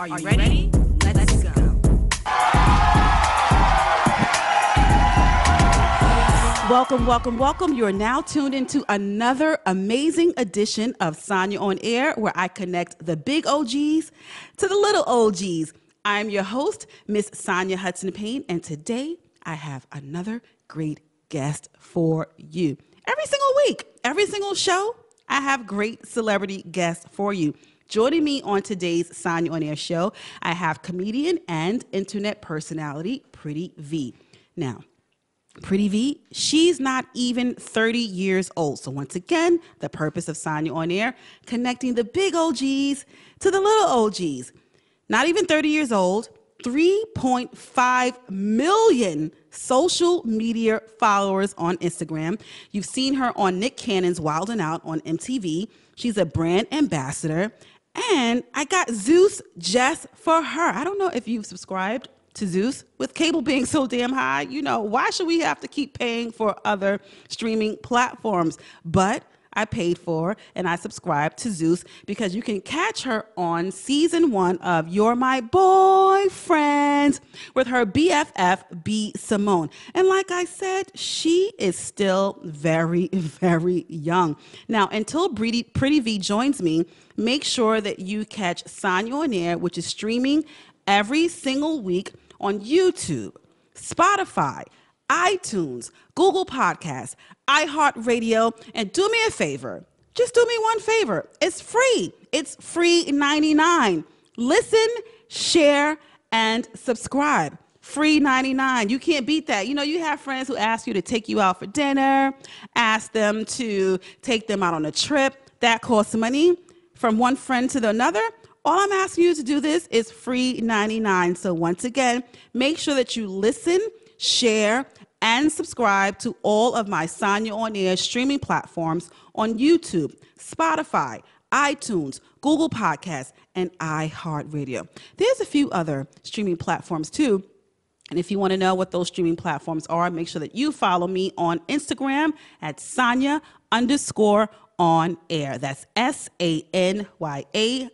Are you ready? Let's go. Welcome, welcome, welcome. You are now tuned into another amazing edition of Sonya on Air, where I connect the big OGs to the little OGs. I'm your host, Miss Sonya Hudson Payne, and today I have another great guest for you. Every single week, every single show, I have great celebrity guests for you. Joining me on today's Sonya on Air show, I have comedian and internet personality, Pretty V. Now, Pretty V, she's not even 30 years old. So once again, the purpose of Sonya on Air, connecting the big OGs to the little OGs. Not even 30 years old, 3.5 million social media followers on Instagram. You've seen her on Nick Cannon's Wild 'N Out on MTV. She's a brand ambassador. And I got Zeus just for her. I don't know if you've subscribed to Zeus. With cable being so damn high, you know, why should we have to keep paying for other streaming platforms? But I paid for and I subscribed to Zeus because you can catch her on season 1 of You're My Boyfriend with her BFF, B.Simone. And like I said, she is still very, very young. Now, until Pretty V joins me, make sure that you catch Sonya on Air, which is streaming every single week on YouTube, Spotify, iTunes, Google Podcasts, iHeartRadio, and do me a favor. Just do me one favor. It's free. It's free 99. Listen, share, and subscribe. Free 99. You can't beat that. You know, you have friends who ask you to take you out for dinner, ask them to take them out on a trip. That costs money. From one friend to another, all I'm asking you to do this is free 99. So once again, make sure that you listen, share, and subscribe to all of my Sonya on Air streaming platforms on YouTube, Spotify, iTunes, Google Podcasts, and iHeartRadio. There's a few other streaming platforms too. And if you want to know what those streaming platforms are, make sure that you follow me on Instagram at Sonya_on air. That's SANYA_ONAIR.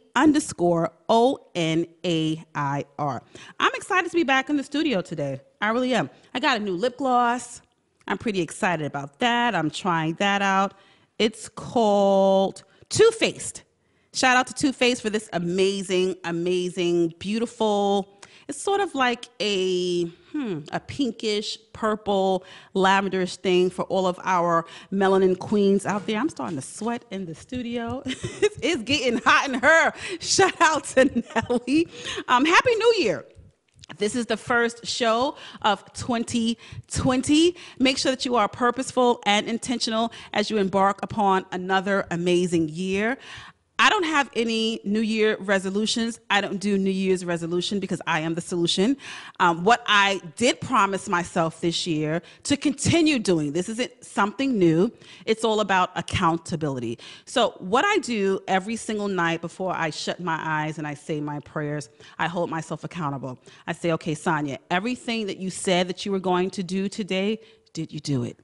I'm excited to be back in the studio today. I really am. I got a new lip gloss. I'm pretty excited about that. I'm trying that out. It's called Too Faced. Shout out to Too Faced for this amazing, amazing, beautiful. It's sort of like a pinkish, purple, lavenderish thing for all of our melanin queens out there. I'm starting to sweat in the studio. It's getting hot in her. Shout out to Nelly. Happy New Year. This is the first show of 2020. Make sure that you are purposeful and intentional as you embark upon another amazing year. I don't have any New Year resolutions. I don't do New Year's resolution because I am the solution. What I did promise myself this year to continue doing, this isn't something new. It's all about accountability. So what I do every single night before I shut my eyes and I say my prayers, I hold myself accountable. I say, okay, Sonya, everything that you said that you were going to do today, did you do it?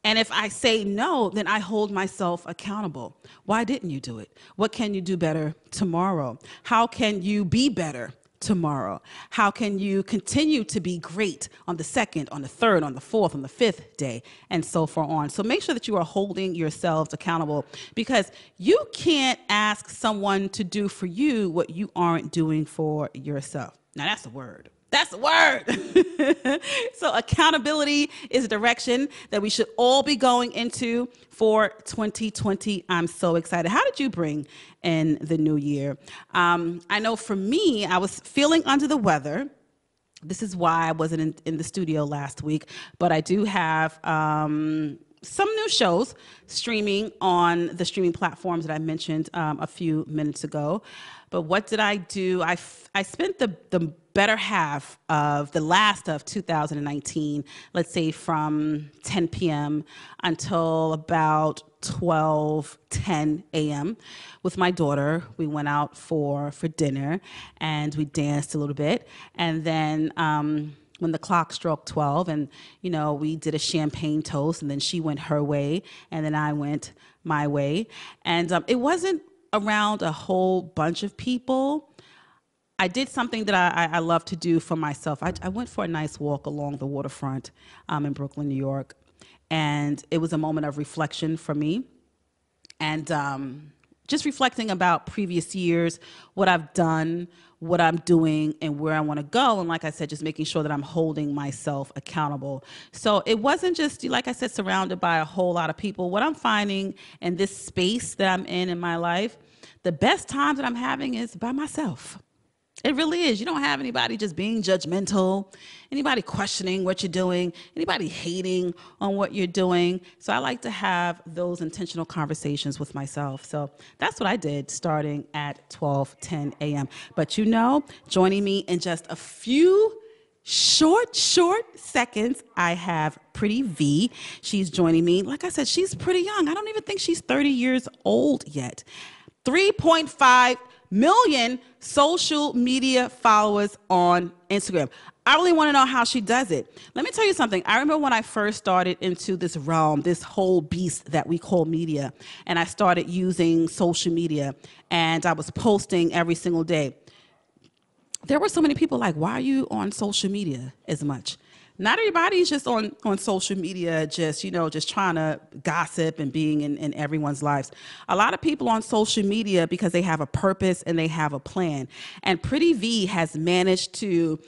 And if I say no, then I hold myself accountable. Why didn't you do it? What can you do better tomorrow? How can you be better tomorrow? How can you continue to be great on the 2nd, on the 3rd, on the 4th, on the 5th day, and so far on? So make sure that you are holding yourselves accountable because you can't ask someone to do for you what you aren't doing for yourself. Now that's a word. That's the word. So accountability is a direction that we should all be going into for 2020. I'm so excited. How did you bring in the new year? I know for me, I was feeling under the weather. This is why I wasn't in the studio last week, but I do have some new shows streaming on the streaming platforms that I mentioned a few minutes ago. But what did I do? I spent the better half of the last of 2019, let's say from 10 p.m. until about 12:10 a.m. with my daughter. We went out for dinner and we danced a little bit. And then when the clock struck 12 and, you know, we did a champagne toast and then she went her way and then I went my way. And it wasn't around a whole bunch of people. I did something that I love to do for myself. I went for a nice walk along the waterfront in Brooklyn, New York, and it was a moment of reflection for me. And just reflecting about previous years, what I've done, what I'm doing, and where I want to go. And like I said, just making sure that I'm holding myself accountable. So it wasn't just, like I said, surrounded by a whole lot of people. What I'm finding in this space that I'm in my life, the best time that I'm having is by myself. It really is. You don't have anybody just being judgmental, anybody questioning what you're doing, anybody hating on what you're doing. So I like to have those intentional conversations with myself. So that's what I did starting at 12:10 a.m. But joining me in just a few short seconds, I have Pretty V. She's joining me. Like I said, she's pretty young. I don't even think she's 30 years old yet. 3.5 million social media followers on Instagram. I really want to know how she does it. Let me tell you something. I remember when I first started into this realm, this whole beast that we call media, and I started using social media, and I was posting every single day. There were so many people like, why are you on social media as much? Not everybody's just on social media, just trying to gossip and being in everyone's lives. A lot of people on social media because they have a purpose and they have a plan. And Pretty V has managed to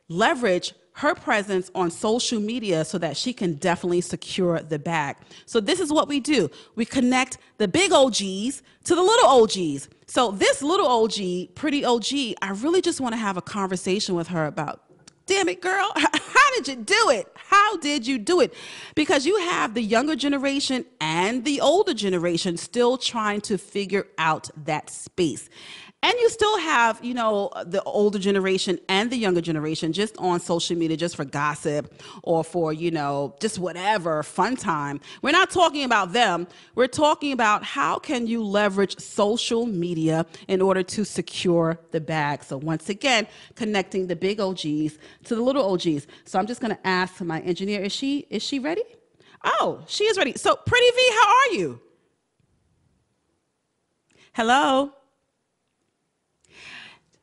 leverage her presence on social media so that she can definitely secure the bag. So this is what we do. We connect the big OGs to the little OGs. So this little OG, Pretty OG, I really just want to have a conversation with her about, damn it, girl, how did you do it? How did you do it? Because you have the younger generation and the older generation still trying to figure out that space. And you still have, the older generation and the younger generation just on social media just for gossip or for, just whatever, fun time. We're not talking about them. We're talking about how can you leverage social media in order to secure the bag. So once again, connecting the big OGs to the little OGs. So I'm just going to ask my engineer, is she ready? Oh, she is ready. So Pretty V, how are you? Hello?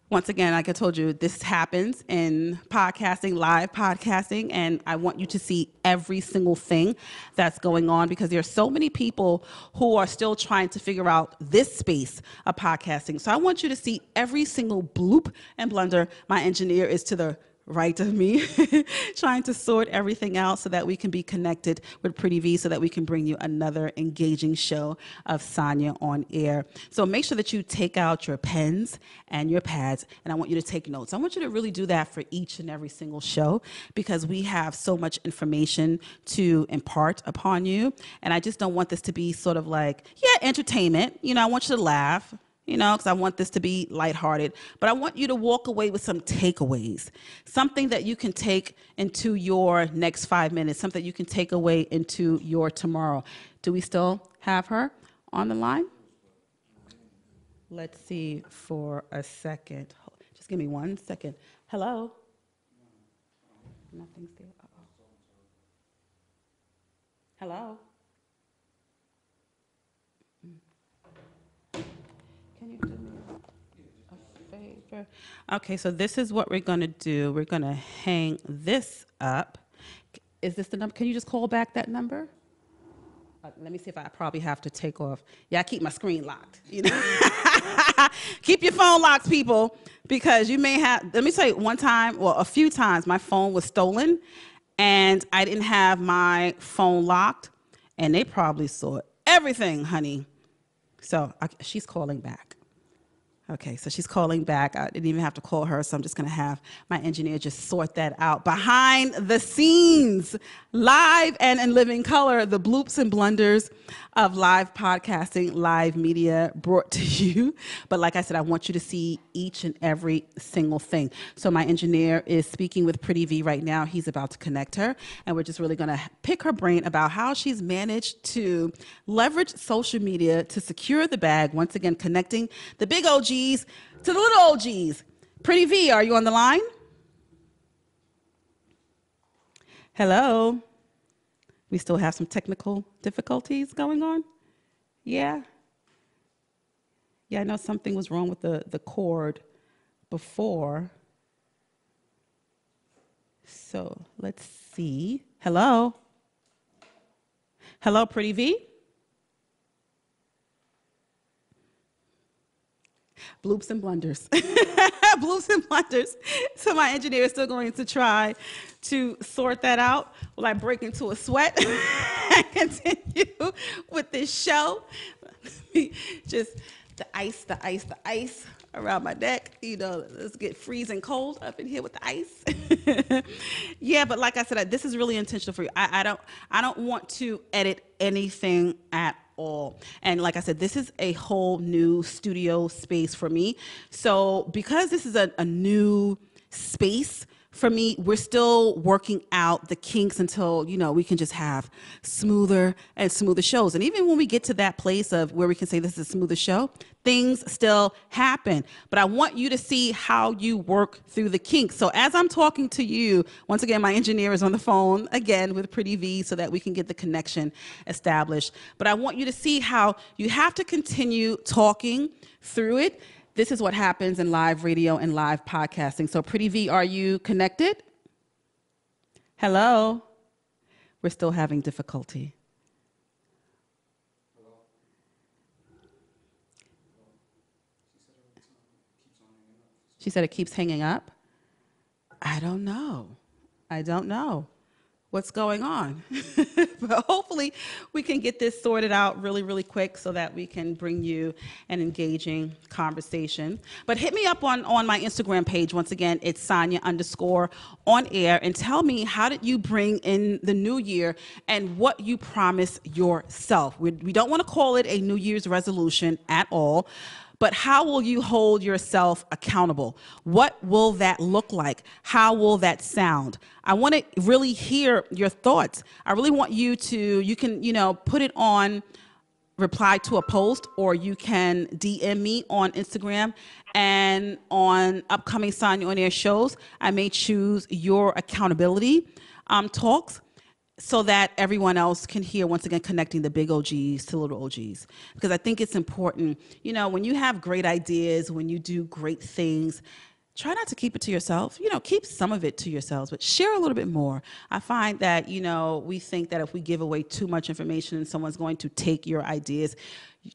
Once again, like I told you, this happens in podcasting, live podcasting, and I want you to see every single thing that's going on because there are so many people who are still trying to figure out this space of podcasting. So I want you to see every single bloop and blunder. My engineer is to the right of me, trying to sort everything out so that we can be connected with Pretty V so that we can bring you another engaging show of Sonia on air. So make sure that you take out your pens and your pads, and I want you to take notes. I want you to really do that for each and every single show because we have so much information to impart upon you, and I just don't want this to be sort of like, entertainment. I want you to laugh, because I want this to be lighthearted. But I want you to walk away with some takeaways, something that you can take into your next 5 minutes, something you can take away into your tomorrow. Do we still have her on the line? Let's see for a second. Just give me 1 second. Hello? Nothing's there. Uh-oh. Hello? Can you do me a favor? Okay, so this is what we're going to do. We're going to hang this up. Is this the number? Can you just call back that number? Let me see if I probably have to take off. Yeah, I keep my screen locked. Keep your phone locked, people, because you may have, let me tell you, a few times, my phone was stolen, and I didn't have my phone locked, and they probably saw everything, honey. So she's calling back. Okay, so she's calling back. I didn't even have to call her, so I'm just going to have my engineer just sort that out. Behind the scenes, live and in living color, the bloops and blunders of live podcasting, live media brought to you. But like I said, I want you to see each and every single thing. So my engineer is speaking with Pretty V right now. He's about to connect her, and we're just really going to pick her brain about how she's managed to leverage social media to secure the bag, once again, connecting the big OGs to the little OGs. Pretty V, are you on the line? Hello? We still have some technical difficulties going on? Yeah? Yeah, I know something was wrong with the cord, before. So let's see. Hello? Hello, Pretty V? Bloops and blunders. Bloops and blunders. So my engineer is still going to try to sort that out while I break into a sweat and continue with this show. Just the ice around my neck. You know, let's get freezing cold up in here with the ice. Yeah, but like I said, this is really intentional for you. I don't want to edit anything at all. And like I said, this is a whole new studio space for me. So because this is a new space for me, we're still working out the kinks until, you know, we can just have smoother and smoother shows. And even when we get to that place of where we can say this is a smoother show, things still happen. But I want you to see how you work through the kinks. So as I'm talking to you, once again, my engineer is on the phone again with Pretty V so that we can get the connection established. But I want you to see how you have to continue talking through it. This is what happens in live radio and live podcasting. So Pretty V, are you connected? Hello? We're still having difficulty. Hello? She said it keeps hanging up. I don't know. What's going on. But hopefully we can get this sorted out really, really quick so that we can bring you an engaging conversation. But hit me up on my Instagram page. Once again, it's Sonia_on-air, and tell me, how did you bring in the new year and what you promise yourself? We don't want to call it a New Year's resolution at all. But how will you hold yourself accountable? What will that look like? How will that sound? I want to really hear your thoughts. I really want you can, put it on reply to a post, or you can DM me on Instagram, and on upcoming Sonia On Air shows, I may choose your accountability talks, so that everyone else can hear, once again, connecting the big OGs to little OGs. Because I think it's important, when you have great ideas, when you do great things, try not to keep it to yourself. Keep some of it to yourselves, but share a little bit more. I find that, we think that if we give away too much information, someone's going to take your ideas.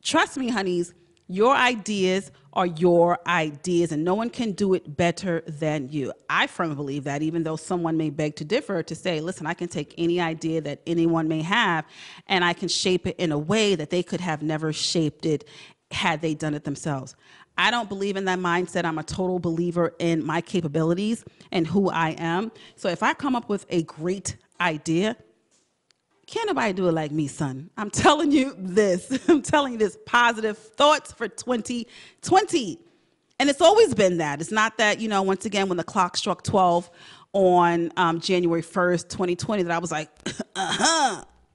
Trust me, honeys, your ideas are your ideas, and no one can do it better than you. I firmly believe that, even though someone may beg to differ, to say, listen, I can take any idea that anyone may have, and I can shape it in a way that they could have never shaped it had they done it themselves. I don't believe in that mindset. I'm a total believer in my capabilities and who I am. So if I come up with a great idea, can't nobody do it like me, son. I'm telling you this. I'm telling you this. Positive thoughts for 2020. And it's always been that. It's not that, once again, when the clock struck 12 on January 1st, 2020, that I was like,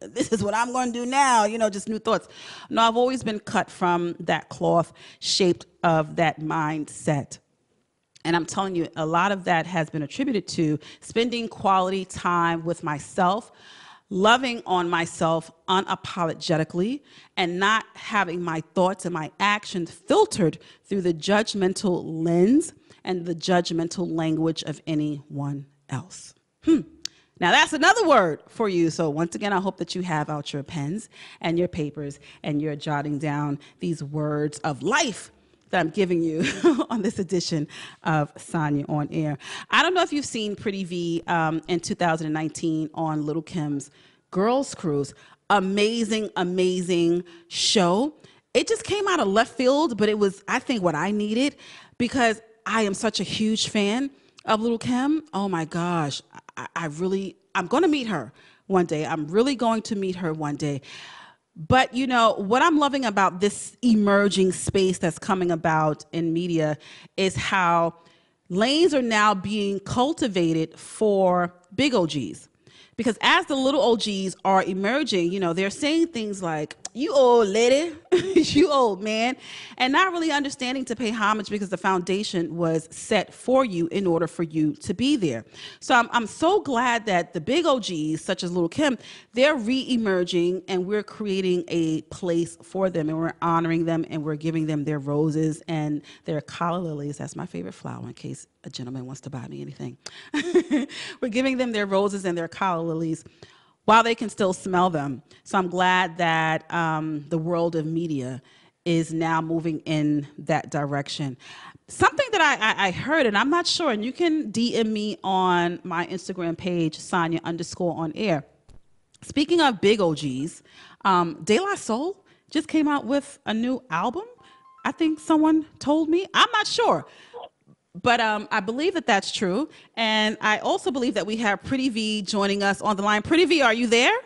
this is what I'm going to do now, just new thoughts. No, I've always been cut from that cloth, shaped of that mindset. And I'm telling you, a lot of that has been attributed to spending quality time with myself, loving on myself unapologetically, and not having my thoughts and my actions filtered through the judgmental lens and the judgmental language of anyone else. Now that's another word for you. So once again, I hope that you have out your pens and your papers and you're jotting down these words of life that I'm giving you on this edition of Sonia On Air. I don't know if you've seen Pretty V in 2019 on Lil Kim's Girls Cruise. Amazing, amazing show. It just came out of left field, but it was, I think, what I needed, because I am such a huge fan of Lil Kim. Oh my gosh, I'm going to meet her one day. I'm really going to meet her one day. But, what I'm loving about this emerging space that's coming about in media is how lanes are now being cultivated for big OGs. Because as the little OGs are emerging, they're saying things like, You old lady, you old man, and not really understanding to pay homage because the foundation was set for you in order for you to be there. So I'm so glad that the big OGs, such as Lil Kim, they're re-emerging and we're creating a place for them and we're honoring them and we're giving them their roses and their calla lilies. That's my favorite flower in case a gentleman wants to buy me anything. We're giving them their roses and their calla lilies while they can still smell them. So I'm glad that the world of media is now moving in that direction. Something that I heard, and I'm not sure, and you can DM me on my Instagram page, Sonia_on air. Speaking of big OGs, De La Soul just came out with a new album. I think someone told me. I'm not sure. But I believe that that's true. And I also believe that we have Pretty V joining us on the line. Pretty V, are you there?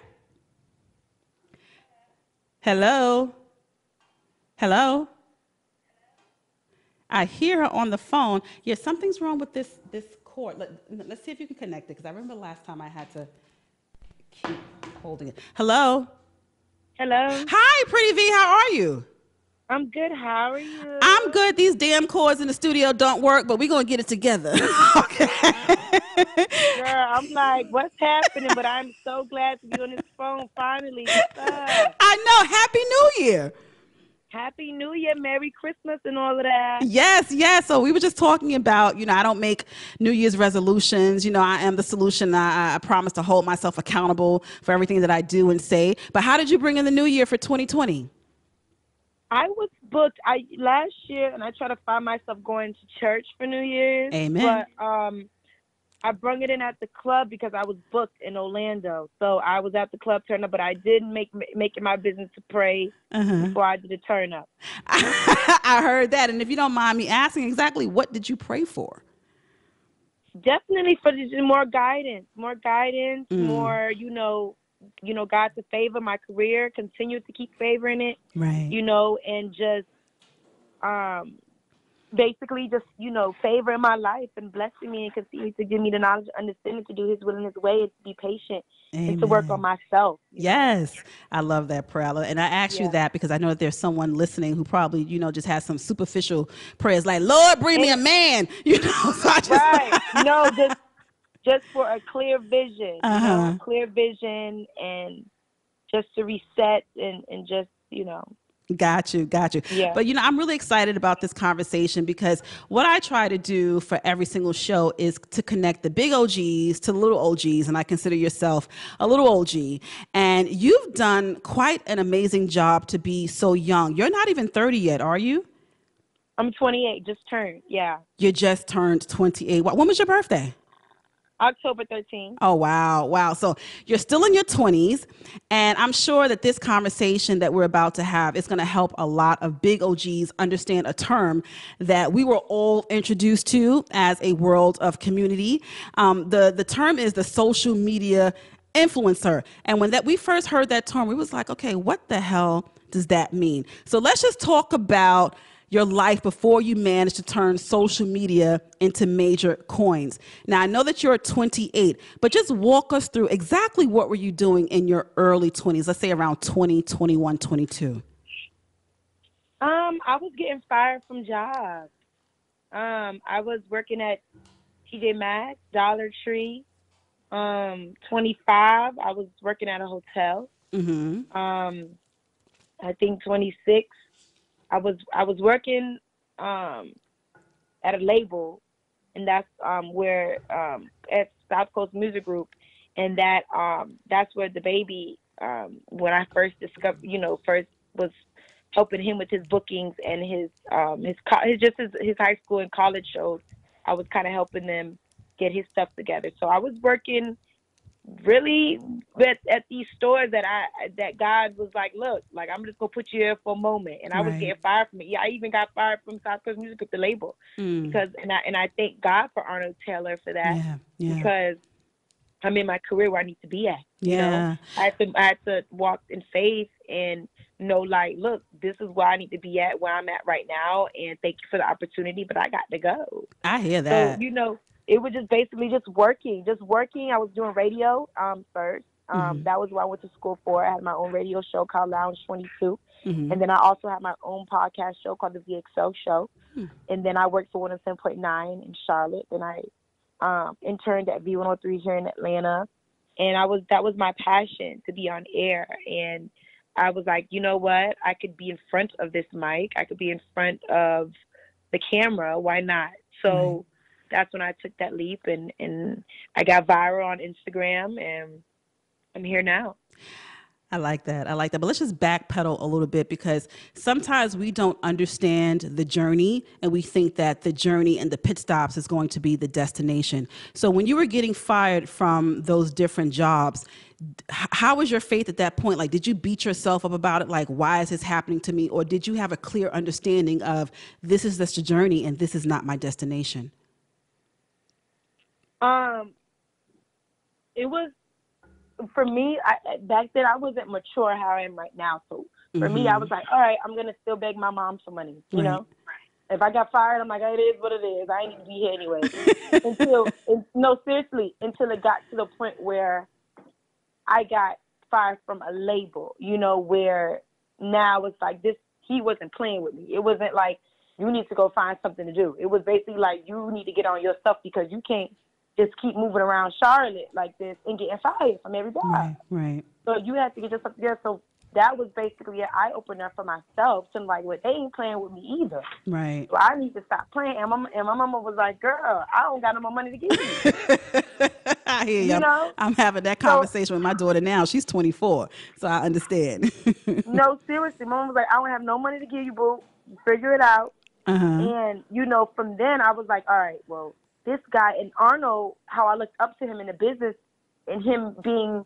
Hello? Hello? I hear her on the phone. Yeah, something's wrong with this cord. Let's see if you can connect it, because I remember last time I had to keep holding it. Hello? Hello. Hi, Pretty V. How are you? I'm good. How are you? I'm good. These damn cords in the studio don't work, but we're going to get it together. Okay. Girl, I'm like, what's happening? But I'm so glad to be on this phone finally. What's up? I know. Happy New Year. Happy New Year, Merry Christmas, and all of that. Yes, yes. So we were just talking about, I don't make New Year's resolutions. I am the solution. I promise to hold myself accountable for everything that I do and say. But how did you bring in the new year for 2020? I was booked last year, and I tried to find myself going to church for New Year's. Amen. But I brung it in at the club because I was booked in Orlando. So I was at the club turn up, but I didn't make it my business to pray before I did a turn up. I heard that. And if you don't mind me asking, exactly what did you pray for? Definitely for just more guidance, more, God to favor my career, continue to keep favoring it, right? And just basically just, favoring my life and blessing me and continue to give me the knowledge and understanding to do his will and his way and to be patient. Amen. And to work on myself. Yes. I love that prayer. And I asked you that because I know that there's someone listening who probably, just has some superficial prayers like, Lord, bring me a man, So I just... Right. No, just for a clear vision, clear vision and just to reset and just, Got you. Yeah. But, I'm really excited about this conversation because what I try to do for every single show is to connect the big OGs to the little OGs. And I consider yourself a little OG. And you've done quite an amazing job to be so young. You're not even 30 yet, are you? I'm 28, just turned. Yeah. You just turned 28. When was your birthday? October 13th. Oh, wow. So you're still in your 20s. And I'm sure that this conversation that we're about to have is going to help a lot of big OGs understand a term that we were all introduced to as a world of community. The term is the social media influencer. And when we first heard that term, we was like, okay, what the hell does that mean? So let's just talk about your life before you managed to turn social media into major coins. Now, I know that you're 28, but just walk us through exactly what were you doing in your early 20s, let's say around 20, 21, 22. I was getting fired from jobs. I was working at TJ Maxx, Dollar Tree. 25, I was working at a hotel. I think 26. I was working at a label, and that's where at South Coast Music Group, and that's where the baby when I first discovered, first was helping him with his bookings and his high school and college shows. I was kind of helping them get his stuff together. So I was working really at these stores that God was like, look, like I'm just gonna put you here for a moment, and I was getting fired from it. Yeah, I even got fired from South Coast Music with the label because, and I thank God for Arnold Taylor for that because I'm in my career where I need to be at. I had to walk in faith and know, like, look, this is where I need to be at, where I'm at right now, and thank you for the opportunity, but I got to go. I hear that. So it was just basically just working. I was doing radio first. That was what I went to school for. I had my own radio show called Lounge 22. Mm-hmm. And then I also had my own podcast show called The VXL Show. And then I worked for 107.9 in Charlotte. And I interned at V103 here in Atlanta. And that was my passion, to be on air. And I was like, you know what? I could be in front of this mic. I could be in front of the camera. Why not? So that's when I took that leap, and I got viral on Instagram, and I'm here now. I like that. I like that. But let's just backpedal a little bit, because sometimes we don't understand the journey, and we think that the journey and the pit stops is going to be the destination. So when you were getting fired from those different jobs, how was your faith at that point? Like, did you beat yourself up about it? Like, why is this happening to me? Or did you have a clear understanding of this is just a journey and this is not my destination? It was, for me, back then I wasn't mature how I am right now. So for me, I was like, all right, I'm going to still beg my mom for money, you know? If I got fired, I'm like, it is what it is. I ain't need to be here anyway. No, seriously, until it got to the point where I got fired from a label, you know, where now it's like this, he wasn't playing with me. It wasn't like, you need to go find something to do. It was basically like, you need to get on your stuff, because you can't just keep moving around Charlotte like this and getting fired from every job. Right. So you have to get yourself together. So that was basically an eye-opener for myself to like, well, they ain't playing with me either. Right. So I need to stop playing. And my mama was like, girl, I don't got no more money to give you. I hear you. You know? I'm having that conversation with my daughter now. She's 24, so I understand. No, seriously. Mama was like, I don't have no money to give you, boo. Figure it out. And, you know, from then I was like, all right, well, this guy, and Arnold, how I looked up to him in the business, and him being,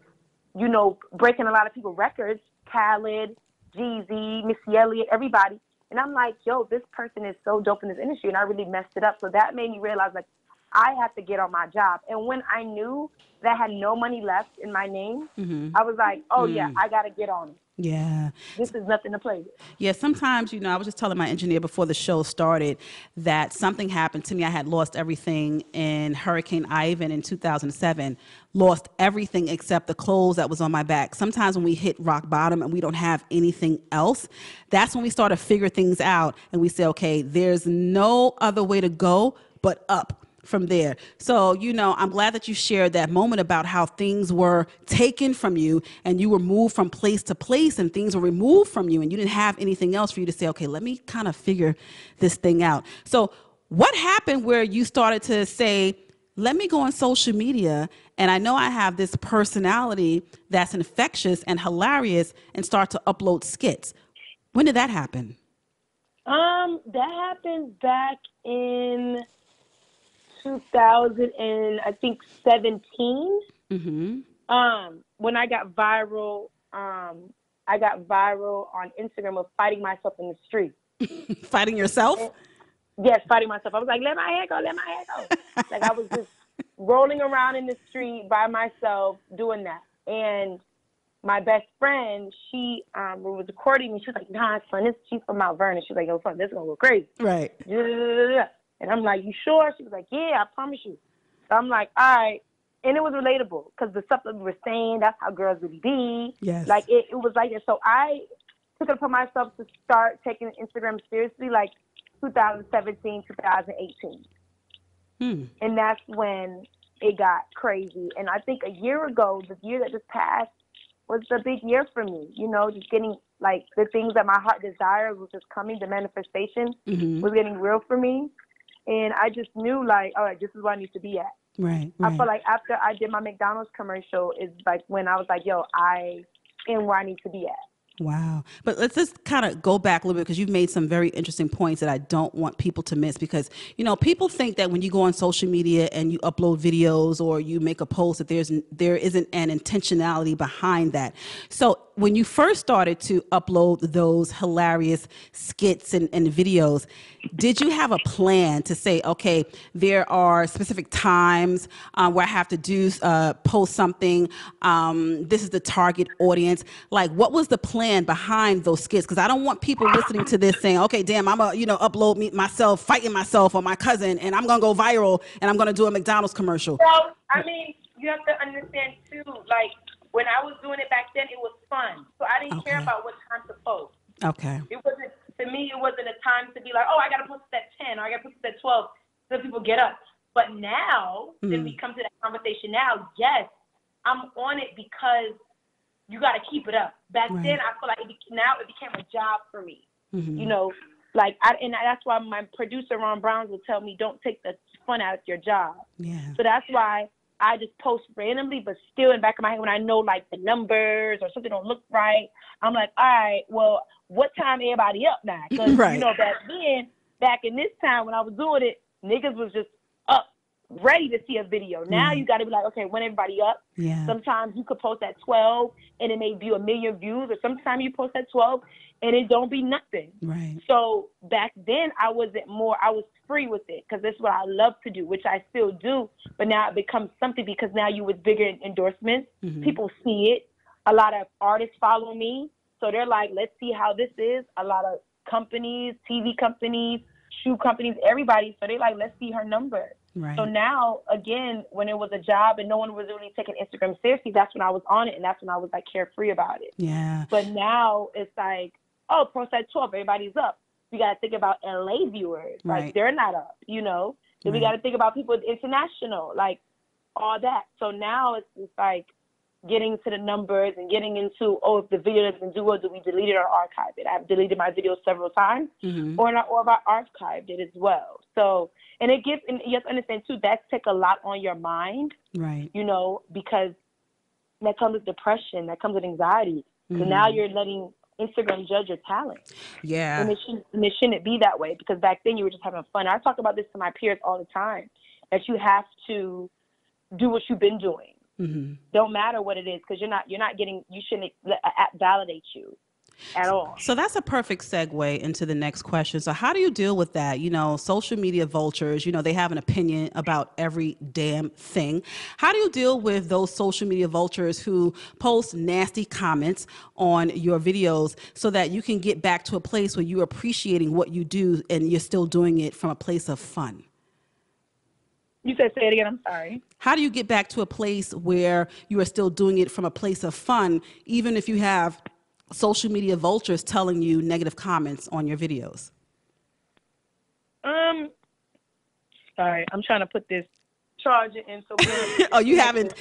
you know, breaking a lot of people's records, Khaled, Jeezy, Missy Elliott, everybody. And I'm like, yo, this person is so dope in this industry, and I really messed it up. So that made me realize, like, I have to get on my job. And when I knew that I had no money left in my name, I was like, oh, yeah, I got to get on it. Yeah. This is nothing to play with. Yeah, sometimes, you know, I was just telling my engineer before the show started that something happened to me. I had lost everything in Hurricane Ivan in 2007, lost everything except the clothes that was on my back. Sometimes when we hit rock bottom and we don't have anything else, that's when we start to figure things out, and we say, okay, there's no other way to go but up from there. So, you know, I'm glad that you shared that moment about how things were taken from you and you were moved from place to place and things were removed from you and you didn't have anything else for you to say, okay, let me kind of figure this thing out. So what happened where you started to say, let me go on social media, and I know I have this personality that's infectious and hilarious, and start to upload skits? When did that happen? That happened back in 2000 and I think 17. When I got viral, on Instagram of fighting myself in the street. Fighting yourself? Yes, fighting myself. I was like, let my hair go. Like, I was just rolling around in the street by myself doing that. And my best friend, she was recording me. She was like, nah, son, she's from Mount Vernon. She was like, yo, son, this is going to go crazy. Right. And I'm like, you sure? She was like, yeah, I promise you. So I'm like, all right. And it was relatable because the stuff that we were saying, that's how girls really be. Yes. Like, it was like that. So I took it upon myself to start taking Instagram seriously, like 2017, 2018. And that's when it got crazy. And I think a year ago, the year that just passed, was the big year for me. You know, just getting, like, the things that my heart desired was just coming. The manifestation was getting real for me. And I just knew, like, all right, this is where I need to be at. Right. I feel like after I did my McDonald's commercial is, like, when I was like, yo, I am where I need to be at. Wow. But let's just kind of go back a little bit, because you've made some very interesting points that I don't want people to miss, because, you know, people think that when you go on social media and you upload videos or you make a post that there isn't an intentionality behind that. So when you first started to upload those hilarious skits and videos, did you have a plan to say, okay, there are specific times where I have to post something, this is the target audience? Like, what was the plan behind those skits? Because I don't want people listening to this saying, okay, damn, I'm going to upload myself fighting myself or my cousin, and I'm going to go viral, and I'm going to do a McDonald's commercial. So, I mean, you have to understand, too, like, when I was doing it back then, it was fun. So I didn't care Okay. about what time to post. Okay. It wasn't, to me, it wasn't a time to be like, oh, I got to post at 10 or I got to post at 12 so people get up. But now, then we come to that conversation now, yes, I'm on it because you got to keep it up. Back then, I feel like now it became a job for me. You know, like, and that's why my producer, Ron Browns, will tell me, don't take the fun out of your job. Yeah. So that's why I just post randomly, but still in the back of my head, when I know, like, the numbers or something don't look right, I'm like, all right, well, what time everybody up now? Because, Right. you know, back in this time when I was doing it, niggas was just up, ready to see a video. Now you got to be like, okay, when everybody up? Yeah. Sometimes you could post at 12 and it may be 1 million views, or sometimes you post at 12 and it don't be nothing. Right. So back then I was free with it because that's what I love to do, which I still do. But now it becomes something because now you with bigger endorsements, people see it. A lot of artists follow me. So they're like, let's see how this is. A lot of companies, TV companies, shoe companies, everybody. So they're like, let's see her number. Right. So now, again, when it was a job and no one was really taking Instagram seriously, that's when I was on it, and that's when I was, like, carefree about it. Yeah. But now it's like, oh, post at 12, everybody's up. We got to think about LA viewers. Right. Like, they're not up, you know. Then we got to think about people international, like, all that. So now it's like getting to the numbers and getting into, oh, if the video doesn't do well, do we delete it or archive it? I've deleted my video several times, or I archived it as well. So, and it gives, and you have to understand too, that take a lot on your mind, Right. you know, because that comes with depression, that comes with anxiety. So now you're letting Instagram judge your talent. Yeah. And it shouldn't be that way, because back then you were just having fun. I talk about this to my peers all the time, that you have to do what you've been doing. Don't matter what it is, because you shouldn't validate you at all. So that's a perfect segue into the next question. So how do you deal with that? You know, social media vultures, you know, they have an opinion about every damn thing. How do you deal with those social media vultures who post nasty comments on your videos so that you can get back to a place where you're appreciating what you do and you're still doing it from a place of fun? You said, say it again, I'm sorry. How do you get back to a place where you are still doing it from a place of fun, even if you have social media vultures telling you negative comments on your videos? Sorry, I'm trying to put this charger in. So oh, you having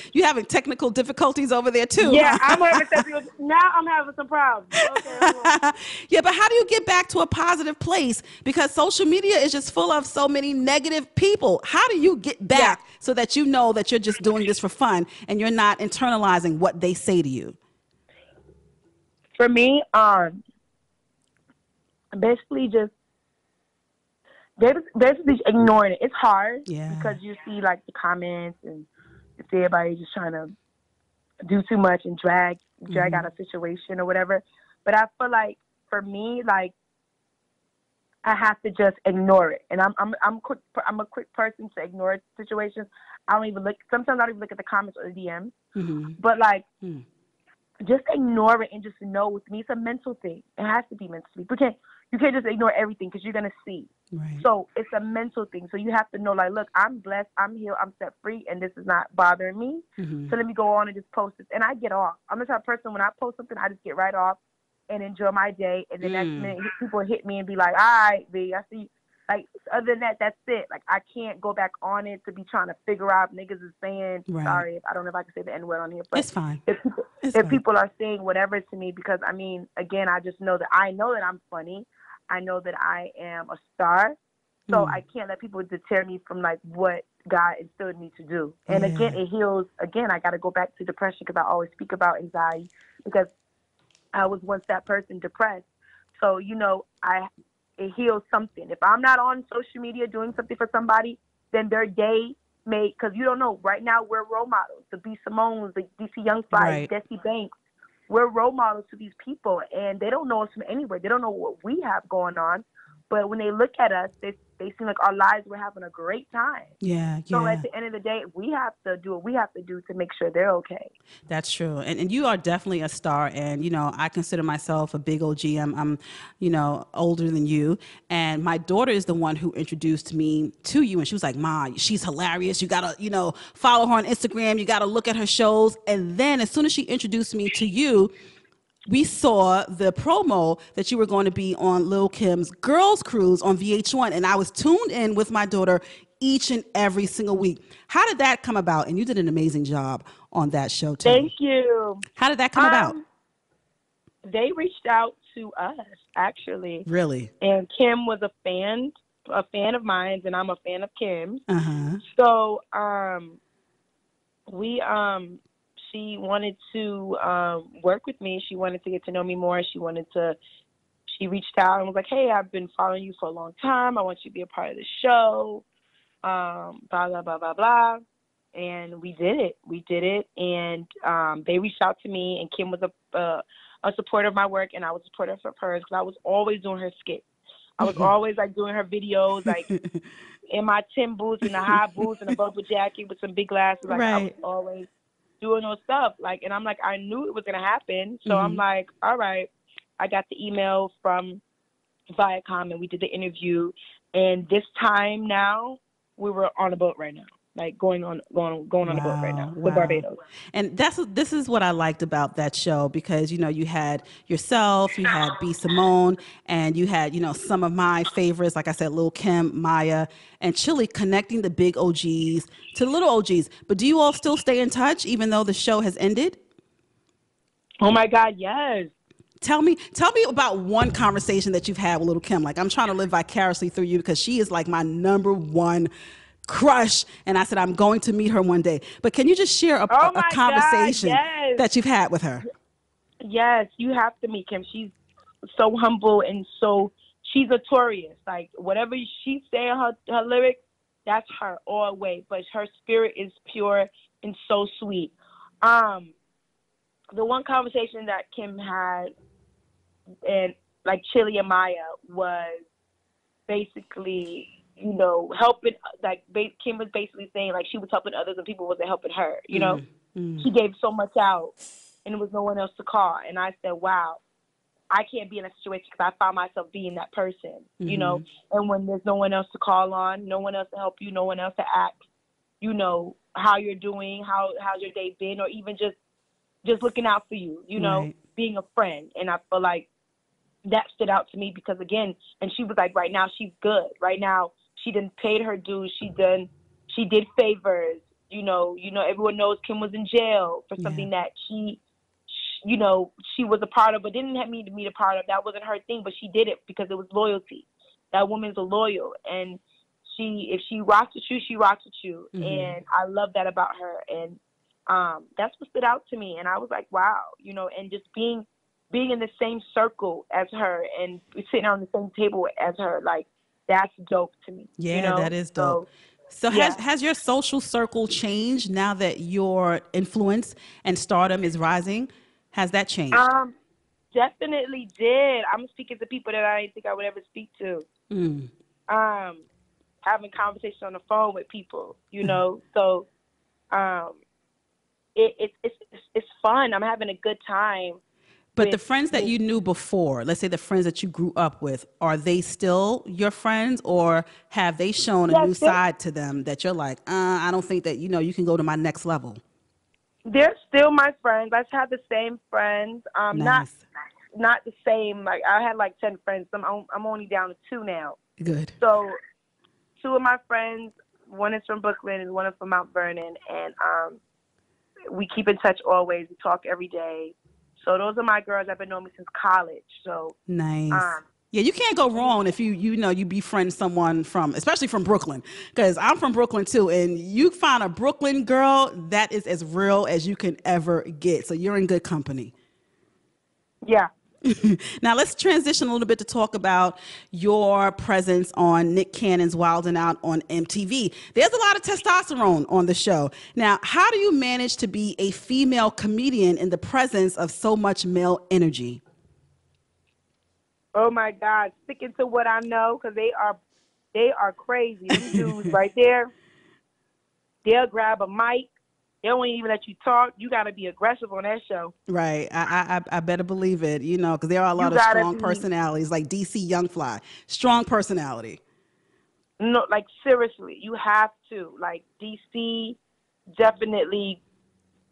technical difficulties over there too? Yeah, huh? I'm having some problems. Okay, yeah, but how do you get back to a positive place? Because social media is just full of so many negative people. How do you get back so that you know that you're just doing this for fun and you're not internalizing what they say to you? For me, basically just ignoring it. It's hard because you see, like, the comments and if everybody just trying to do too much and drag out a situation or whatever. But I feel like for me, like, I have to just ignore it. And I'm a quick person to ignore situations. I don't even look. Sometimes I don't even look at the comments or the DMs. But like. Just ignore it and just know, with me, it's a mental thing. It has to be mentally. You can't just ignore everything because you're going to see. Right. So it's a mental thing. So you have to know, like, look, I'm blessed, I'm healed, I'm set free, and this is not bothering me. So let me go on and just post this. And I get off. I'm the type of person, when I post something, I just get right off and enjoy my day. And the next minute, people hit me and be like, all right, B, I see. Like, other than that, that's it. Like, I can't go back on it to be trying to figure out niggas is saying, sorry, I don't know if I can say the N-word on here, but it's fine. If people are saying whatever to me, because, I mean, again, I just know that I'm funny. I know that I am a star. So I can't let people deter me from, like, what God instilled me to do. And again, it heals. Again, I got to go back to depression, because I always speak about anxiety, because I was once that person, depressed. So, you know, it heals something. If I'm not on social media doing something for somebody, then their day may, because you don't know. Right now, we're role models. The B.Simone, the DC Young Fly, Desi Banks. We're role models to these people, and they don't know us from anywhere. They don't know what we have going on. but when they look at us, they seem like our lives we're having a great time. Yeah, So at yeah. the end of the day, we have to do what we have to do to make sure they're okay. That's true. And you are definitely a star. And, you know, I consider myself a big OG. I'm, you know, older than you. And my daughter is the one who introduced me to you. And she was like, Ma, she's hilarious. You got to, you know, follow her on Instagram. You got to look at her shows. And then as soon as she introduced me to you, we saw the promo that you were going to be on Lil Kim's Girls Cruise on VH1, and I was tuned in with my daughter each and every single week. How did that come about? And you did an amazing job on that show too. Thank you. How did that come about? They reached out to us actually, Really? and Kim was a fan of mine, and I'm a fan of Kim's. Uh-huh. So we she wanted to work with me. She wanted to get to know me more. She reached out and was like, hey, I've been following you for a long time. I want you to be a part of the show. Blah, blah, blah, blah, blah. And we did it. And they reached out to me, and Kim was a supporter of my work, and I was a supporter of hers because I was always doing her skits. I was always like doing her videos, like in my Tim boots and the high boots and a bubble jacket with some big glasses. Like I was always doing those stuff. Like, and I'm like, I knew it was gonna happen. So I'm like, all right. I got the email from Viacom, and we did the interview. And this time now, we were on a boat right now. Like going on a boat right now to Barbados. And this is what I liked about that show, because, you know, you had yourself, you had B.Simone, and you had, you know, some of my favorites, like I said, Lil Kim, Maya, and Chili, connecting the big OGs to the little OGs. But do you all still stay in touch even though the show has ended? Oh my God, yes. Tell me about one conversation that you've had with Lil Kim. Like, I'm trying to live vicariously through you because she is like my number one crush, and I said I'm going to meet her one day. But can you just share a conversation that you've had with her? Yes, you have to meet Kim. She's so humble and she's notorious. Like whatever she say in her lyrics, that's her all the way. But her spirit is pure and so sweet. The one conversation that Kim had and like Chili and Maya was basically, you know, helping, like Kim was basically saying like she was helping others and people wasn't helping her, you know. She gave so much out and there was no one else to call. And I said, wow, I can't be in a situation because I found myself being that person, you know. And when there's no one else to call on, no one else to help you, no one else to ask, you know, how you're doing, how's your day been, or even just looking out for you, you know, being a friend. And I feel like that stood out to me because, again, and she was like, right now she's good. Right now she done paid her dues. She did favors. You know, everyone knows Kim was in jail for something that she, you know, she was a part of, but didn't have me to be a part of. That wasn't her thing, but she did it because it was loyalty. That woman's a loyal, and if she rocks with you, she rocks with you. And I love that about her. And that's what stood out to me. And I was like, wow, you know, and just being in the same circle as her and sitting on the same table as her, like, that's dope to me. Yeah, you know? that is dope. So has your social circle changed now that your influence and stardom is rising? Has that changed? Definitely did. I'm speaking to people that I didn't think I would ever speak to. Having conversations on the phone with people, you know. So it's fun. I'm having a good time. But the friends that you knew before, let's say the friends that you grew up with, are they still your friends, or have they shown a new side to them that you're like, I don't think that, you know, you can go to my next level? They're still my friends. I have the same friends. Nice. Not the same. Like I had like 10 friends. I'm only down to 2 now. Good. So 2 of my friends, one is from Brooklyn and one is from Mount Vernon, and we keep in touch always. We talk every day. So those are my girls that have been knowing me since college. So nice. Yeah, you can't go wrong if you befriend someone especially from Brooklyn, because I'm from Brooklyn too, and you find a Brooklyn girl that is as real as you can ever get. So you're in good company. Yeah. Now let's transition a little bit to talk about your presence on Nick Cannon's Wild 'N Out on MTV. There's a lot of testosterone on the show. Now, how do you manage to be a female comedian in the presence of so much male energy? Oh my God, sticking to what I know because they are crazy. Them dudes right there, they'll grab a mic. They won't even let you talk. You got to be aggressive on that show. Right. I better believe it, you know, because there are a You lot of got to strong be personalities like DC Young Fly. Strong personality. no, like seriously, you have to. Like DC definitely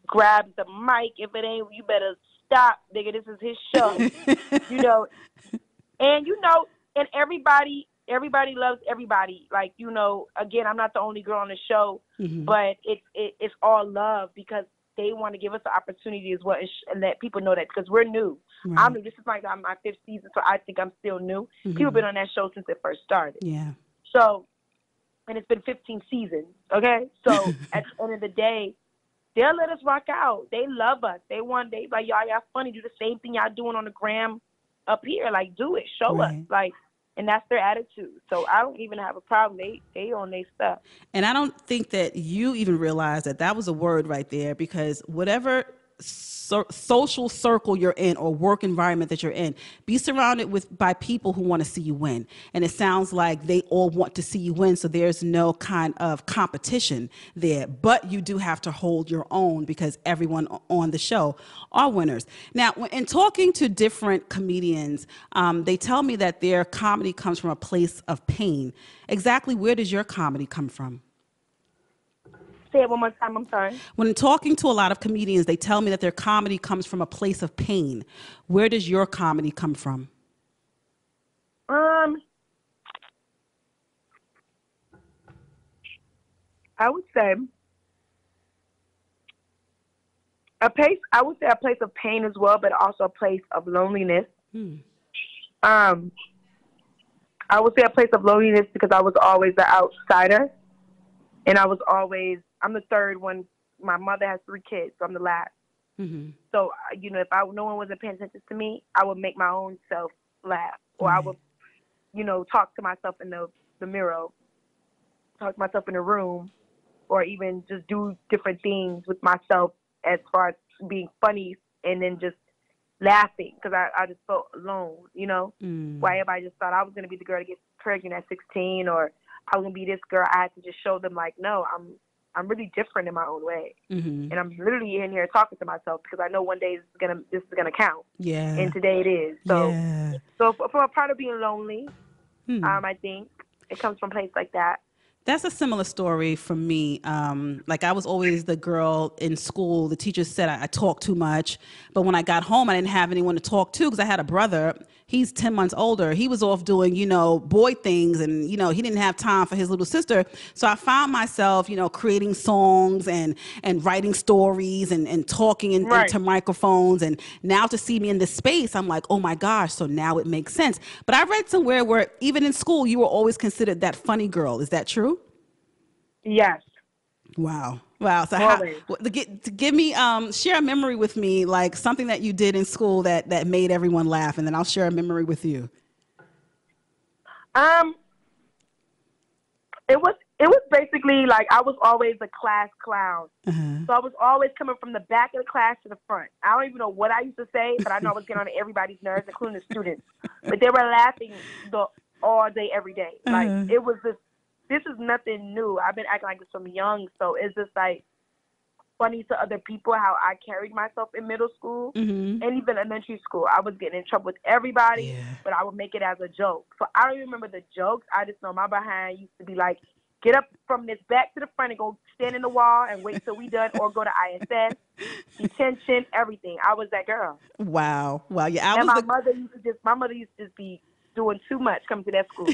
grabs the mic. If it ain't, you better stop, nigga. This is his show. You know, and and everybody loves everybody. Like again, I'm not the only girl on the show, Hmm. but it's all love because they want to give us the opportunity as well, and let people know that because we're new. I'm Right. new. This is like my fifth season, so I think I'm still new. People have Hmm. been on that show since it first started. Yeah. So, and it's been 15 seasons. Okay, so at the end of the day, they'll let us rock out. They love us. They like y'all funny. Do the same thing y'all doing on the gram up here. Like do it. Show us. Right. Like, and that's their attitude. So I don't even have a problem. They on their stuff. And I don't think that you even realize that that was a word right there because whatever social circle you're in or work environment that you're in, be surrounded by people who want to see you win. And it sounds like they all want to see you win, so there's no kind of competition there. But you do have to hold your own because everyone on the show are winners. Now, in talking to different comedians, they tell me that their comedy comes from a place of pain. Exactly where does your comedy come from? Say it one more time. I'm sorry. When talking to a lot of comedians, they tell me that their comedy comes from a place of pain. Where does your comedy come from? Um, I would say a place. I would say a place of pain as well, but also a place of loneliness. Hmm. Um, I would say a place of loneliness because I was always the outsider, and I'm the third one. My mother has three kids, so I'm the last. Mm-hmm. So if no one wasn't paying attention to me, I would make my own self laugh, or I Right. would talk to myself in the mirror, talk to myself in the room, or even just do different things with myself as far as being funny, and then just laughing because I just felt alone. Why Mm. everybody just thought I was gonna be the girl to get pregnant at 16, or I was gonna be this girl. I had to just show them like, no, I'm really different in my own way, Mm-hmm. and I'm literally in here talking to myself because I know one day this is gonna count, and Yeah. today it is. So Yeah. from a part of being lonely, Hmm. I think it comes from a place like that. That's a similar story for me. Like I was always the girl in school. The teachers said I talked too much, but when I got home, I didn't have anyone to talk to because I had a brother. He's 10 months older. He was off doing, boy things, and he didn't have time for his little sister. So I found myself, creating songs and writing stories and talking Right. into microphones. And now to see me in this space, I'm like, oh my gosh. So now it makes sense. But I read somewhere where even in school, you were always considered that funny girl. Is that true? Yes. Wow. Wow. So Always. to give me share a memory with me, like something that you did in school that made everyone laugh, and then I'll share a memory with you. Um, it was basically like I was always a class clown. Uh-huh. So I was always coming from the back of the class to the front. I don't even know what I used to say, but I know I was getting on everybody's nerves, including the students. But they were laughing all day, every day. Like Uh-huh. it was just, this is nothing new. I've been acting like this from young, so it's just like funny to other people how I carried myself in middle school Mm-hmm. and even elementary school. I was getting in trouble with everybody, Yeah. but I would make it as a joke. So I don't even remember the jokes. I just know my behind used to be like, get up from this back to the front and go stand in the wall and wait till we done, or go to ISS, detention, everything. I was that girl. Wow. Wow. Yeah, I And was the my mother used to just be doing too much coming to that school.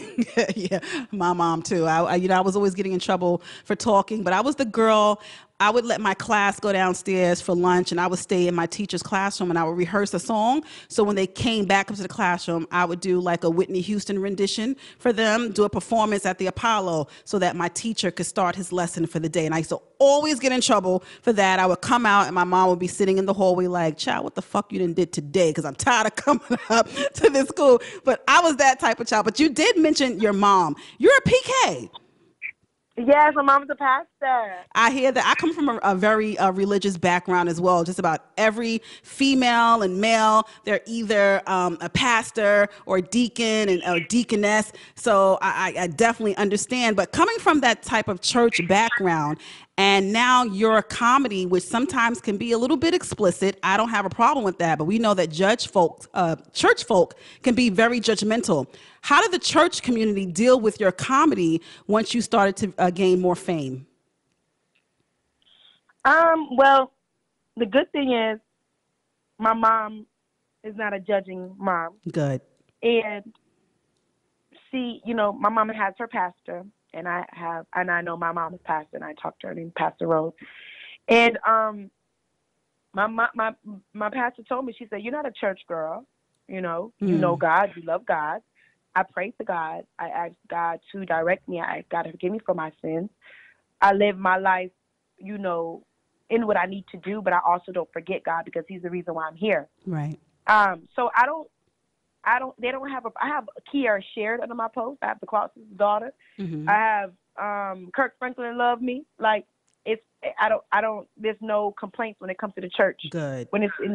yeah, my mom too. I was always getting in trouble for talking, but I was the girl. I would let my class go downstairs for lunch, and I would stay in my teacher's classroom, and I would rehearse a song. So when they came back up to the classroom, I would do like a Whitney Houston rendition for them, do a performance at the Apollo, so that my teacher could start his lesson for the day. And I used to always get in trouble for that. I would come out, and my mom would be sitting in the hallway like, "Child, what the fuck you done did today?" Because I'm tired of coming up to this school. But I was that type of child. But you did mention your mom. You're a PK. Yes, my mom's a pastor. I hear that. I come from a very religious background as well. Just about every female and male, they're either a pastor or deacon and or deaconess. So I definitely understand. But coming from that type of church background, and now your comedy, which sometimes can be a little bit explicit, I don't have a problem with that. But we know that church folk can be very judgmental. How did the church community deal with your comedy once you started to gain more fame? Well, the good thing is my mom is not a judging mom. Good. And see, my mom has her pastor, and I know my mom is pastor, and I talked to her named Pastor Rose. And my pastor told me, she said, "You're not a church girl. You know God, you love God. I pray to God. I ask God to direct me. I ask God to forgive me for my sins. I live my life, in what I need to do, but I also don't forget God because He's the reason why I'm here." Right. So they don't have I have Kiara shared under my post. I have the Clarkson's daughter. Mm-hmm. I have Kirk Franklin love me. Like I don't there's no complaints when it comes to the church. Good. When it's in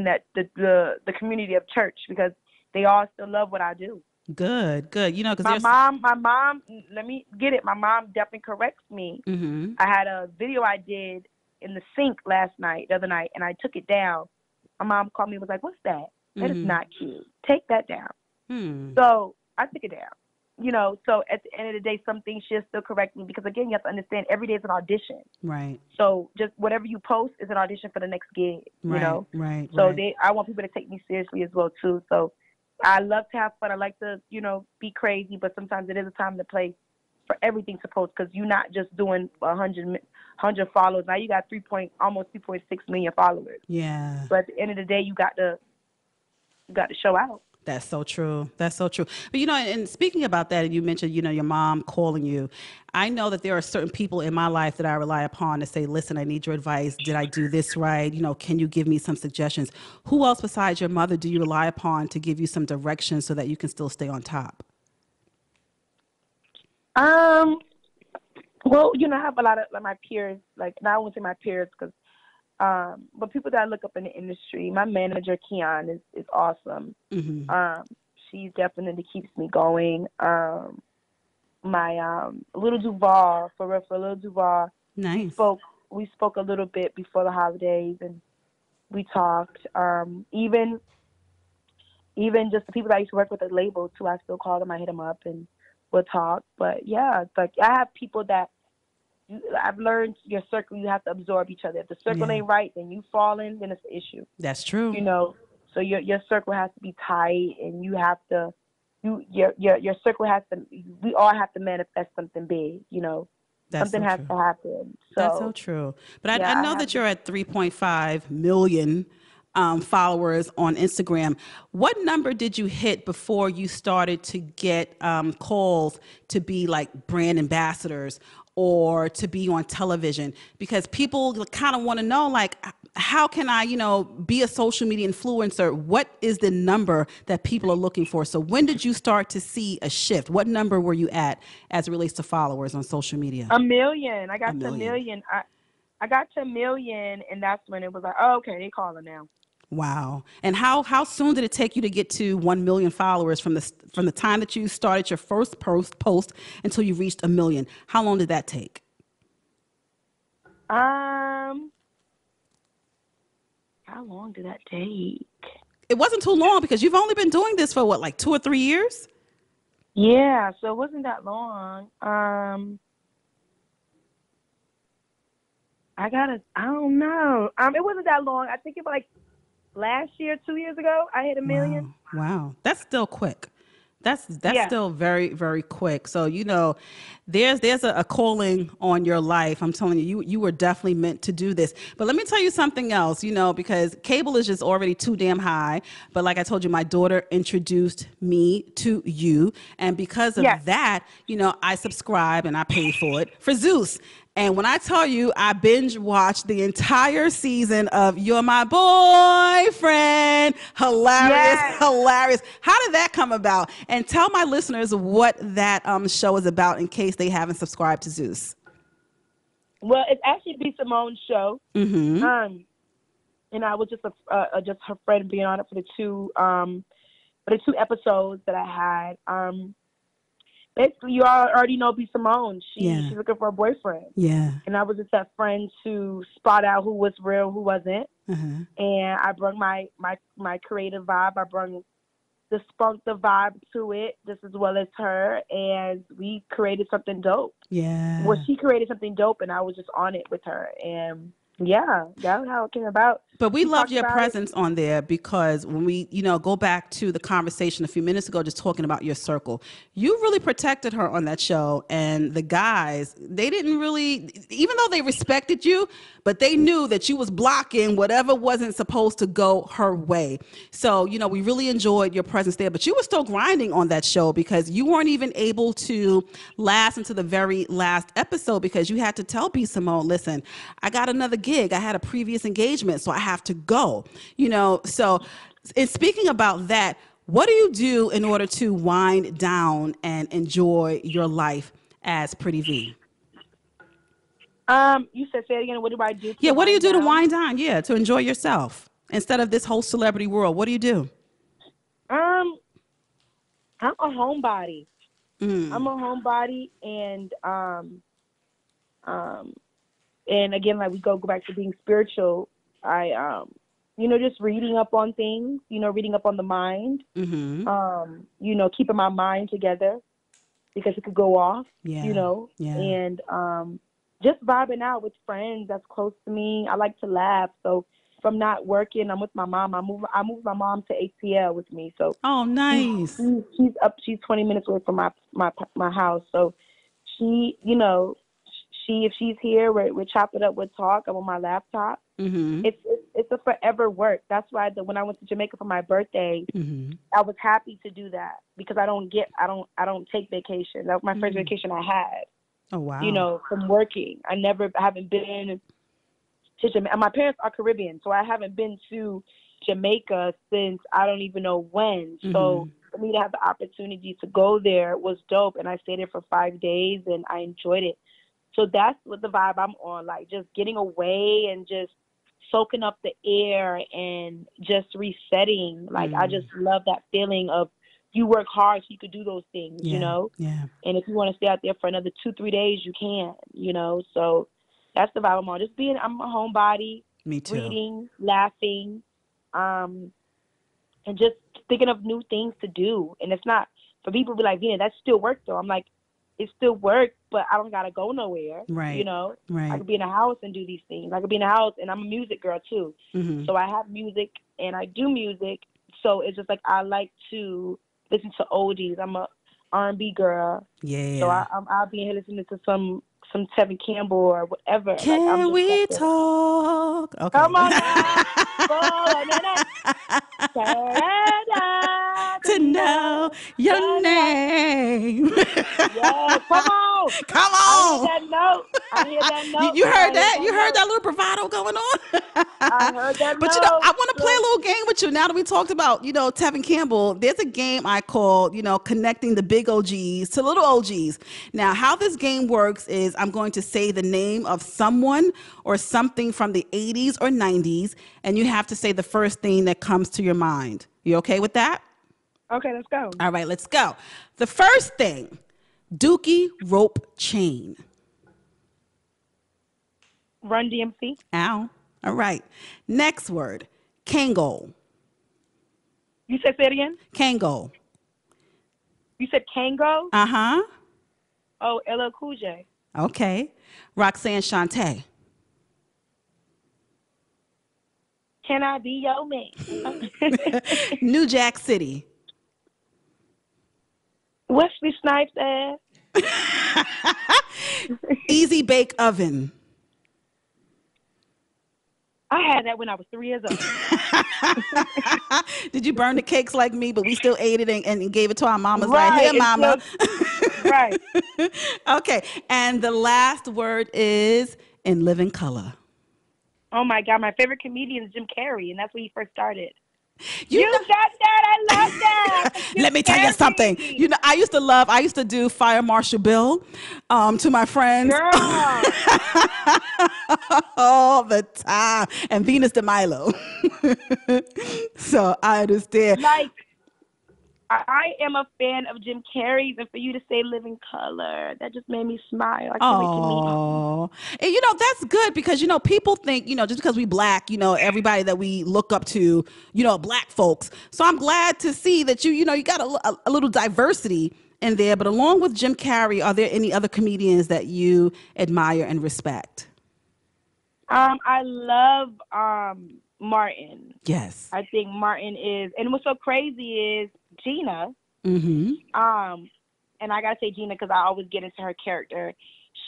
that the community of church, because they all still love what I do. Good. Good. Because My mom, let me get it. My mom definitely corrects me. Mm-hmm. I had a video I did in the sink the other night, and I took it down. My mom called me and was like, "What's that? That is not cute. Take that down." So I took it down. So at the end of the day, some things she'll still correct me, because again, you have to understand every day is an audition. Right. So just whatever you post is an audition for the next gig. Right. Right. So right. I want people to take me seriously as well too. So I love to have fun. I like to be crazy, but sometimes it is a time and a place for everything to post, because you're not just doing 100 followers. Now you got almost 3.6 million followers. Yeah. But at the end of the day, you got to show out. That's so true. That's so true. But, and speaking about that, and you mentioned, your mom calling you. I know that there are certain people in my life that I rely upon to say, "Listen, I need your advice. Did I do this right? Can you give me some suggestions?" Who else besides your mother do you rely upon to give you some direction so that you can still stay on top? Well, I have a lot of my peers, and I won't say my peers, because but people that I look up in the industry. My manager, Keon, is awesome. Mm-hmm. She definitely keeps me going. My Little Duval, for real, for Little Duval. Nice. We spoke a little bit before the holidays, and we talked. Even just the people that I used to work with at labels too, I still call them. I hit them up and we'll talk. But yeah, it's like I have people that I've learned, your circle, you have to absorb each other. If the circle ain't right, then you fall in, then it's an issue. That's true. So your circle has to be tight, and you have to, your circle has to, we all have to manifest something big, That's something so has true. to happen. So That's so true. But yeah, I know that you're at 3.5 million followers on Instagram. What number did you hit before you started to get calls to be like brand ambassadors or to be on television? Because people kind of want to know, like, how can I, be a social media influencer? What is the number that people are looking for? So when did you start to see a shift? What number were you at as it relates to followers on social media? 1 million. I got to 1 million. million. I got to 1 million, and that's when it was like, oh, okay, they calling now. Wow. And how soon did it take you to get to 1 million followers from the time that you started your first post until you reached 1 million? How long did that take? How long did that take? It wasn't too long, because you've only been doing this for what, like 2 or 3 years? Yeah, so it wasn't that long. I don't know. It wasn't that long. I think it was like last year, 2 years ago, I hit 1 million. Wow. That's still quick. That's Yeah. still very, very quick. So, there's a calling on your life. I'm telling you, you were definitely meant to do this. But let me tell you something else, because cable is just already too damn high. But like I told you, my daughter introduced me to you. And because of that, I subscribe and I pay for it for Zeus. And when I tell you, I binge watched the entire season of You're My Boyfriend. Hilarious, Yes. hilarious. How did that come about? And tell my listeners what that show is about in case they haven't subscribed to Zeus. Well, it's actually B.Simone's show. Mm-hmm. And I was just just her friend being on it for the two episodes that I had. Basically, you all already know B.Simone. She's looking for a boyfriend. Yeah. And I was just that friend to spot out who was real, who wasn't. Uh-huh. And I brought my creative vibe. I brought the spunk, the vibe to it, just as well as her. And we created something dope. Yeah. Well, she created something dope, and I was just on it with her. And yeah, that's how it came about. But we loved your presence on there because when we, go back to the conversation a few minutes ago, just talking about your circle, you really protected her on that show. And the guys, they didn't really, even though they respected you, but they knew that you was blocking whatever wasn't supposed to go her way. So, we really enjoyed your presence there, but you were still grinding on that show because you weren't even able to last into the very last episode because you had to tell B.Simone, listen, I got another gig. I had a previous engagement, so I have to go, So in speaking about that, what do you do in order to wind down and enjoy your life as Pretty V? You said, say it again. What do I do? Yeah, what do you do to wind down? Yeah, to enjoy yourself instead of this whole celebrity world. What do you do? I'm a homebody. I'm a homebody, and again, like we go back to being spiritual. I just reading up on things. Reading up on the mind. Mm-hmm. Keeping my mind together because it could go off. Yeah. And just vibing out with friends that's close to me. I like to laugh, so if I'm not working, I'm with my mom. I moved my mom to ATL with me. So oh, nice. She's up. She's 20 minutes away from my house. So she, if she's here, we're chop it up, we'll talk. I'm on my laptop. Mm-hmm. It's a forever work. That's why when I went to Jamaica for my birthday, I was happy to do that because I don't take vacation. That was my first vacation I had. Oh wow. From working. I haven't been to Jamaica. My parents are Caribbean, so I haven't been to Jamaica since I don't even know when. So for me to have the opportunity to go there was dope, and I stayed there for 5 days, and I enjoyed it. So that's what the vibe I'm on, like just getting away and just soaking up the air and just resetting. Like I just love that feeling of you work hard so you could do those things, Yeah. And if you want to stay out there for another 2-3 days, you can, So that's the vibe I'm on. I'm a homebody. Me too. Reading, laughing, and just thinking of new things to do. And it's not, for people to be like, that's still work though. I'm like, it's still work, but I don't gotta go nowhere. Right. Right. I could be in a house and do these things. I could be in a house, and I'm a music girl too. So I have music and I do music. So it's just like I like to listen to oldies. I'm a R&B girl. Yeah. So I'll be in here listening to some Tevin Campbell or whatever. Can we talk? Okay. Come on now. To know your name. Yeah, come on. Come on. I hear that note. You heard that? You heard that little bravado going on? I heard that But note. I want to play a little game with you. Now that we talked about, Tevin Campbell, there's a game I call, connecting the big OGs to little OGs. Now, how this game works is I'm going to say the name of someone or something from the 80s or 90s, and you have to say the first thing that comes to your mind. You okay with that? Okay, let's go. All right, let's go. The first thing, Dookie rope chain. Run DMC. Ow. All right. Next word, Kango. You said say it again? Kango. You said Kango? Uh-huh. Oh, LL Cool J. Okay. Roxanne Shante. Can I be your man? New Jack City. Wesley Snipes ass. Easy Bake Oven. I had that when I was 3 years old. Did you burn the cakes like me, but we still ate it and gave it to our mamas like, Right. here, mama. Right. Okay. And the last word is in living color. Oh my God, my favorite comedian is Jim Carrey, and that's when he first started. You You know, got that? I love that. That's Jim let me tell you something. Carrey. You know, I used to do Fire Marshal Bill to my friends Girl. all the time, and Venus de Milo. So I understand. Like, I am a fan of Jim Carrey's, and for you to say Living Color, that just made me smile. I can't wait to meet him. Oh, and you know, that's good because, you know, people think, you know, just because we black, you know, everybody that we look up to, you know, black folks. So I'm glad to see that you know, you got a little diversity in there. But along with Jim Carrey, are there any other comedians that you admire and respect? I love Martin. Yes. I think Martin is, and what's so crazy is Gina. Mm-hmm. And I gotta say Gina because I always get into her character.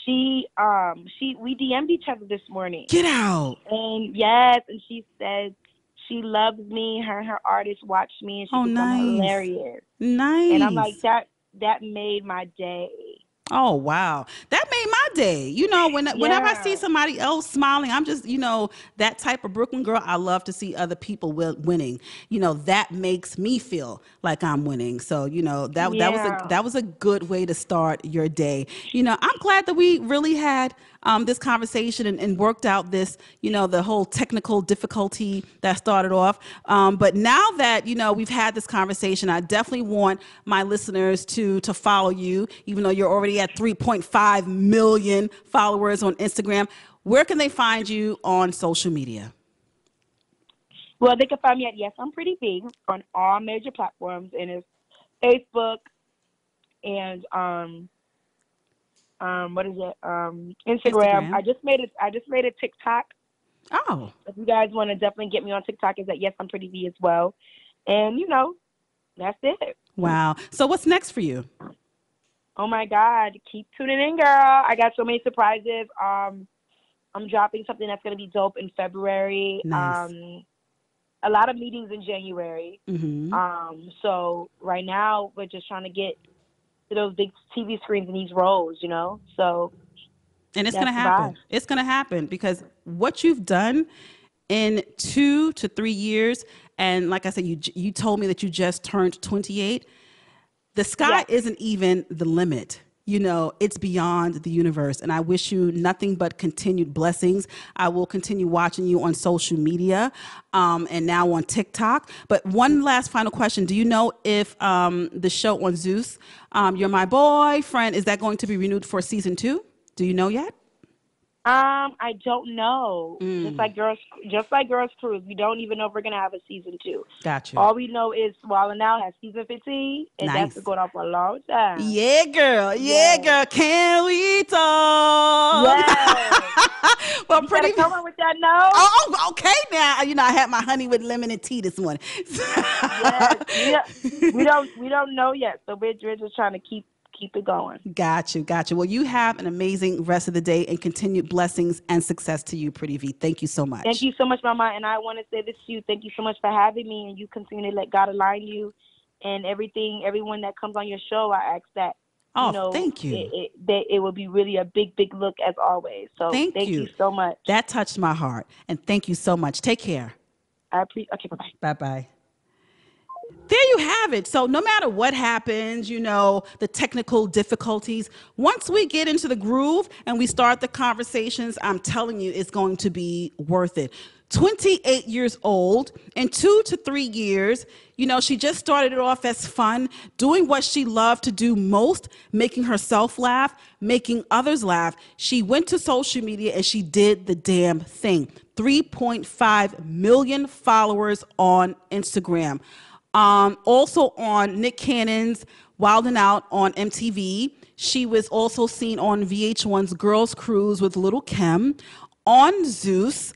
We DM'd each other this morning. Get out. And yes, and she said she loves me. Her and her artists watch me, and she thinks I'm hilarious. Nice. And I'm like, that made my day. Oh, wow. That made my day. You know, whenever I see somebody else smiling, I'm just, you know, that type of Brooklyn girl. I love to see other people winning. You know, that makes me feel like I'm winning. So, you know, that was a good way to start your day. You know, I'm glad that we really had this conversation and worked out this, you know, the whole technical difficulty that started off. But now that, you know, we've had this conversation, I definitely want my listeners to follow you, even though you're already at 3.5 million followers on Instagram. Where can they find you on social media? Well, they can find me at Yes, I'm Pretty B on all major platforms, and it's Facebook and what is it? Instagram. I just made a TikTok. Oh. If you guys want to definitely get me on TikTok, is that Yes, I'm Pretty B as well. And you know, that's it. Wow. So what's next for you? Oh my God, keep tuning in, girl. I got so many surprises. I'm dropping something that's gonna be dope in February. Nice. A lot of meetings in January. Mm-hmm. So right now we're just trying to get to those big TV screens and these roles, you know. So, and it's gonna happen. It's gonna happen because what you've done in 2 to 3 years, and like I said, you told me that you just turned 28. The sky isn't even the limit. You know, it's beyond the universe. And I wish you nothing but continued blessings. I will continue watching you on social media and now on TikTok. But one last final question. Do you know if the show on Zeus, You're My Boyfriend, is that going to be renewed for season 2? Do you know yet? I don't know. Just like Girls Cruise, we don't even know if we're gonna have a season 2. Gotcha. All we know is Swallow Now has season 15, and that's been going on for a long time. Yeah, girl. Yeah, girl. Can we talk? Yes. Well, you pretty. Come on with that note. Oh, okay. Now you know I had my honey with lemon and tea this morning. Yes. We don't know yet, so we're just trying to keep it going. Got you. Well, you have an amazing rest of the day and continued blessings and success to you, Pretty V. Thank you so much. Thank you so much, Mama. And I want to say this to you. Thank you so much for having me, and you continue to let God align you and everyone that comes on your show. I ask that. Thank you. It will be really a big, big look as always. So thank you so much. That touched my heart. And thank you so much. Take care. I appreciate. Okay, bye-bye. Bye-bye. There you have it. So no matter what happens, you know, the technical difficulties, once we get into the groove and we start the conversations, I'm telling you, it's going to be worth it. 28 years old, in 2 to 3 years, you know, she just started it off as fun, doing what she loved to do most, making herself laugh, making others laugh. She went to social media and she did the damn thing. 3.5 million followers on Instagram. Also on Nick Cannon's Wild 'N Out on MTV. She was also seen on VH1's Girls Cruise with Lil Kim, on Zeus.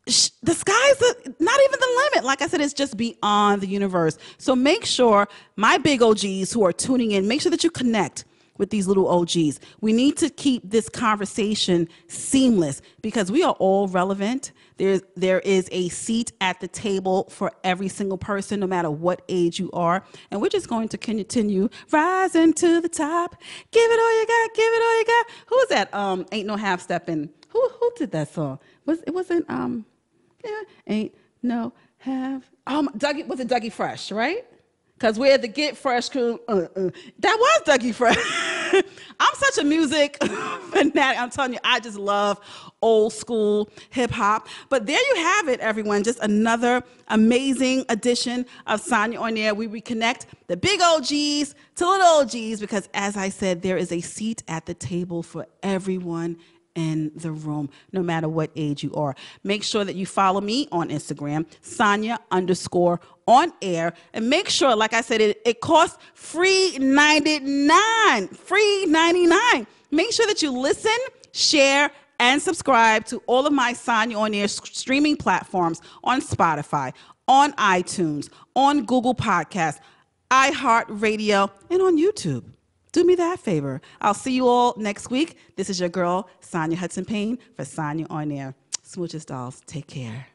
The sky's not even the limit. Like I said, it's just beyond the universe. So make sure, my big OGs who are tuning in, make sure that you connect with these little OGs. We need to keep this conversation seamless because we are all relevant. There is a seat at the table for every single person, no matter what age you are. And we're just going to continue rising to the top. Give it all you got, give it all you got. Who's that? Ain't no half stepping. Who did that song? It wasn't yeah, ain't no half. Dougie, was it Dougie Fresh, right? Because we're the Get Fresh crew. That was Dougie Fresh. I'm such a music fanatic. I'm telling you, I just love old school hip hop. But there you have it, everyone. Just another amazing edition of Sonya on Air. We reconnect the big OGs to little OGs because, as I said, there is a seat at the table for everyone in the room, no matter what age you are. Make sure that you follow me on Instagram, Sonya_on air. And make sure, like I said, it costs free $99. Free $99. Make sure that you listen, share, and subscribe to all of my Sonya on Air streaming platforms on Spotify, on iTunes, on Google Podcasts, iHeartRadio, and on YouTube. Do me that favor. I'll see you all next week. This is your girl, Sonya Hudson Payne, for Sonya on Air. Smooches, dolls. Take care.